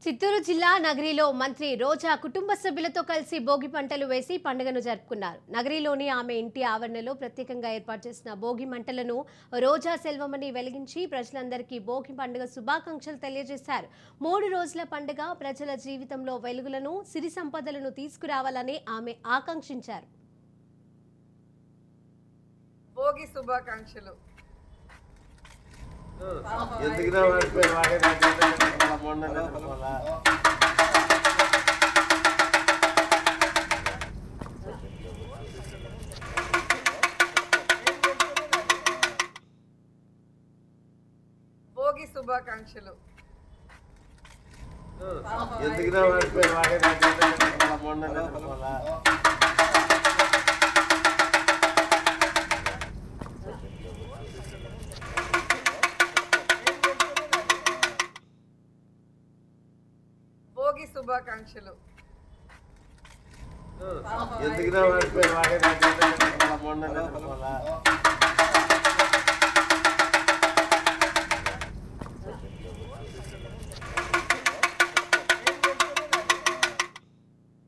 చిత్తూరు జిల్లా నగరిలో మంత్రి రోజా కుటుంబ సభ్యులతో కలిసి భోగి పంటలు వేసి పండుగను జరుపుకున్నారు. నగరిలోని ఆమె ఇంటి ఆవరణలో ప్రత్యేకంగా ఏర్పాటు చేసిన భోగి మంటలను రోజా సెల్వమణి వెలిగించి ప్రజలందరికీ భోగి పండుగ శుభాకాంక్షలు తెలియజేశారు. 3 రోజుల పండుగ ప్రజల జీవితంలో వెలుగులను, సిరి సంపదలను తీసుకురావాలని ఆమె ఆకాంక్షించారు. భోగి శుభాకాంక్షలు. భోగి శుభాకాంక్షలు. భోగి శుభాకాంక్షలు. ఎందుకు